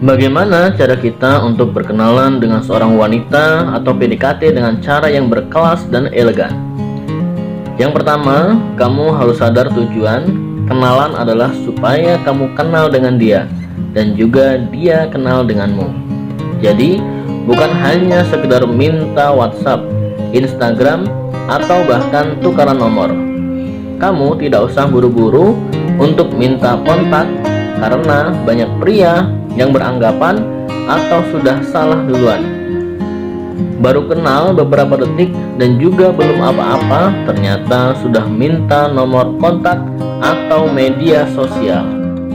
Bagaimana cara kita untuk berkenalan dengan seorang wanita atau PDKT dengan cara yang berkelas dan elegan? Yang pertama, kamu harus sadar tujuan kenalan adalah supaya kamu kenal dengan dia dan juga dia kenal denganmu. Jadi, bukan hanya sekedar minta WhatsApp, Instagram, atau bahkan tukaran nomor. Kamu tidak usah buru-buru untuk minta kontak karena banyak pria yang beranggapan atau sudah salah duluan. Baru kenal beberapa detik dan juga belum apa-apa, ternyata sudah minta nomor kontak atau media sosial.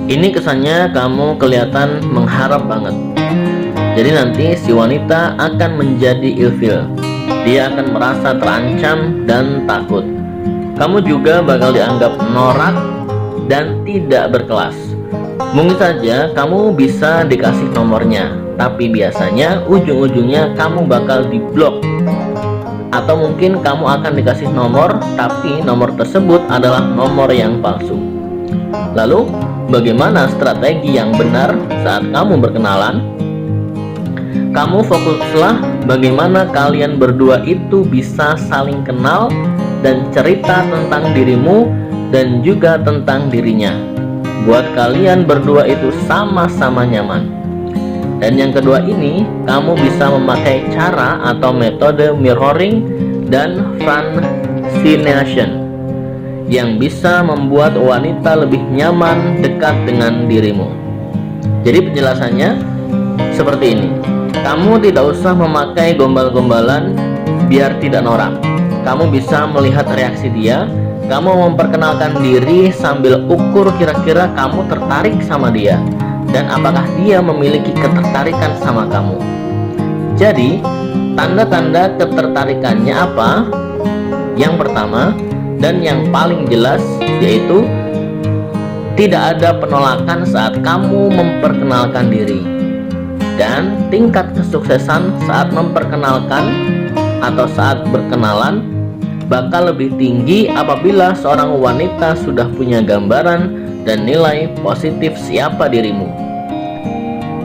Ini kesannya kamu kelihatan mengharap banget. Jadi nanti si wanita akan menjadi ilfil. Dia akan merasa terancam dan takut. Kamu juga bakal dianggap norak dan tidak berkelas. Mungkin saja kamu bisa dikasih nomornya, tapi biasanya ujung-ujungnya kamu bakal diblok. Atau mungkin kamu akan dikasih nomor, tapi nomor tersebut adalah nomor yang palsu. Lalu, bagaimana strategi yang benar saat kamu berkenalan? Kamu fokuslah bagaimana kalian berdua itu bisa saling kenal dan cerita tentang dirimu dan juga tentang dirinya. Buat kalian berdua itu sama-sama nyaman. Dan yang kedua ini, kamu bisa memakai cara atau metode mirroring dan fascination yang bisa membuat wanita lebih nyaman dekat dengan dirimu. Jadi penjelasannya seperti ini. Kamu tidak usah memakai gombal-gombalan biar tidak norak. Kamu bisa melihat reaksi dia. Kamu memperkenalkan diri sambil ukur kira-kira kamu tertarik sama dia dan apakah dia memiliki ketertarikan sama kamu. Jadi, tanda-tanda ketertarikannya apa? Yang pertama dan yang paling jelas yaitu tidak ada penolakan saat kamu memperkenalkan diri. Dan tingkat kesuksesan saat memperkenalkan atau saat berkenalan bakal lebih tinggi apabila seorang wanita sudah punya gambaran dan nilai positif siapa dirimu.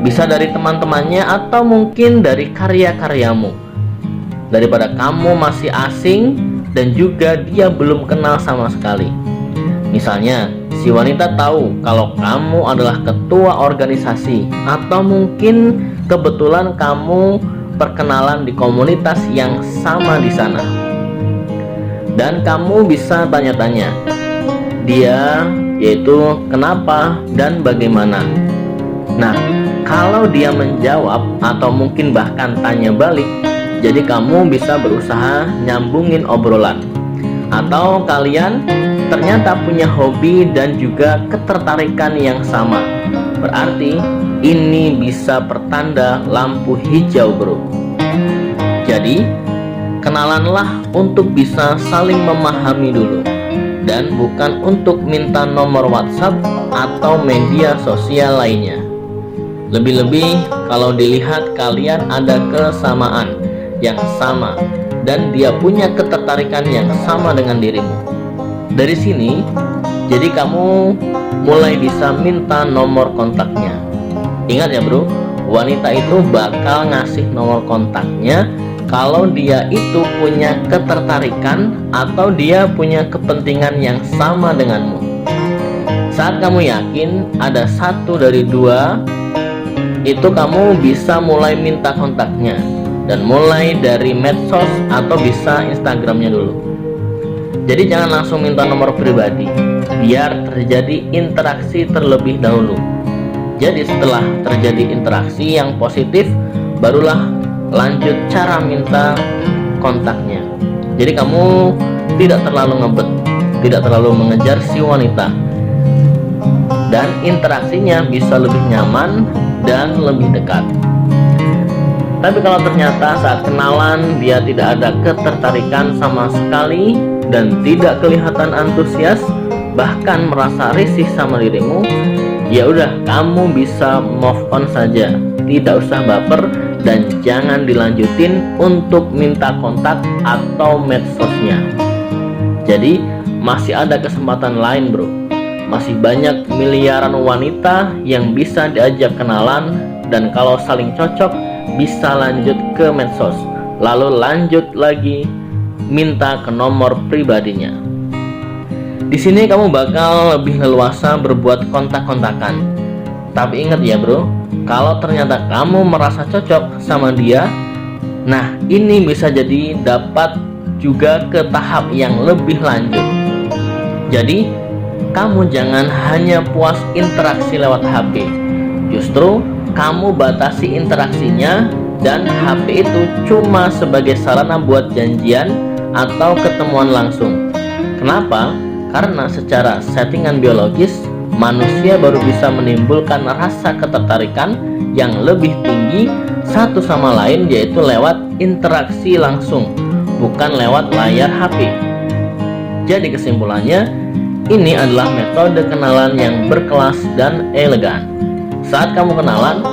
Bisa dari teman-temannya atau mungkin dari karya-karyamu. Daripada kamu masih asing dan juga dia belum kenal sama sekali. Misalnya, si wanita tahu kalau kamu adalah ketua organisasi atau mungkin kebetulan kamu perkenalan di komunitas yang sama di sana. Dan kamu bisa tanya-tanya dia, yaitu kenapa dan bagaimana. Nah, kalau dia menjawab atau mungkin bahkan tanya balik, jadi kamu bisa berusaha nyambungin obrolan. Atau kalian ternyata punya hobi dan juga ketertarikan yang sama. Berarti ini bisa pertanda lampu hijau, bro. Jadi kenalanlah untuk bisa saling memahami dulu dan bukan untuk minta nomor WhatsApp atau media sosial lainnya. Lebih-lebih kalau dilihat kalian ada kesamaan yang sama dan dia punya ketertarikan yang sama dengan dirimu. Dari sini, jadi kamu mulai bisa minta nomor kontaknya. Ingat ya bro, wanita itu bakal ngasih nomor kontaknya kalau dia itu punya ketertarikan atau dia punya kepentingan yang sama denganmu. Saat kamu yakin ada satu dari dua, itu kamu bisa mulai minta kontaknya dan mulai dari medsos atau bisa Instagramnya dulu. Jadi jangan langsung minta nomor pribadi, biar terjadi interaksi terlebih dahulu. Jadi setelah terjadi interaksi yang positif, barulah lanjut cara minta kontaknya. Jadi kamu tidak terlalu ngebet, tidak terlalu mengejar si wanita, dan interaksinya bisa lebih nyaman dan lebih dekat. Tapi kalau ternyata saat kenalan dia tidak ada ketertarikan sama sekali dan tidak kelihatan antusias, bahkan merasa risih sama dirimu, ya udah kamu bisa move on saja, tidak usah baper dan jangan dilanjutin untuk minta kontak atau medsosnya. Jadi masih ada kesempatan lain bro. masih banyak miliaran wanita yang bisa diajak kenalan, dan kalau saling cocok bisa lanjut ke medsos, lalu lanjut lagi minta ke nomor pribadinya. Di sini kamu bakal lebih leluasa berbuat kontak-kontakan. Tapi ingat ya bro, kalau ternyata kamu merasa cocok sama dia, nah ini bisa jadi dapat juga ke tahap yang lebih lanjut. Jadi kamu jangan hanya puas interaksi lewat HP, justru kamu batasi interaksinya, dan HP itu cuma sebagai sarana buat janjian atau ketemuan langsung. Kenapa? Karena secara settingan biologis, manusia baru bisa menimbulkan rasa ketertarikan yang lebih tinggi satu sama lain, yaitu lewat interaksi langsung, bukan lewat layar HP. Jadi kesimpulannya, ini adalah metode kenalan yang berkelas dan elegan. Saat kamu kenalan,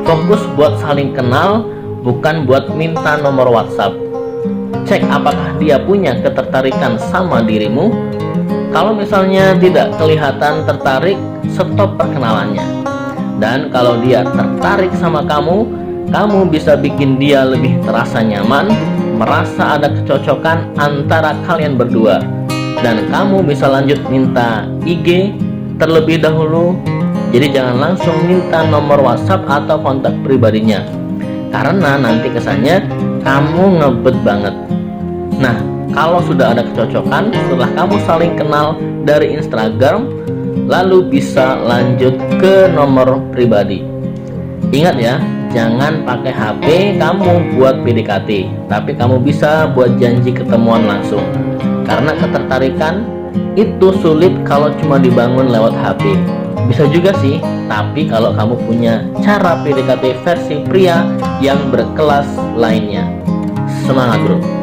fokus buat saling kenal, bukan buat minta nomor WhatsApp. Cek apakah dia punya ketertarikan sama dirimu. Kalau misalnya tidak kelihatan tertarik, stop perkenalannya. Dan kalau dia tertarik sama kamu, kamu bisa bikin dia lebih terasa nyaman, merasa ada kecocokan antara kalian berdua. Dan kamu bisa lanjut minta IG terlebih dahulu. Jadi jangan langsung minta nomor WhatsApp atau kontak pribadinya, karena nanti kesannya kamu ngebet banget. Nah, kalau sudah ada kecocokan setelah kamu saling kenal dari Instagram, lalu bisa lanjut ke nomor pribadi. Ingat ya, jangan pakai HP kamu buat PDKT, tapi kamu bisa buat janji ketemuan langsung. Karena ketertarikan itu sulit kalau cuma dibangun lewat HP. Bisa juga sih, tapi kalau kamu punya cara PDKT versi pria yang berkelas lainnya. Semangat bro!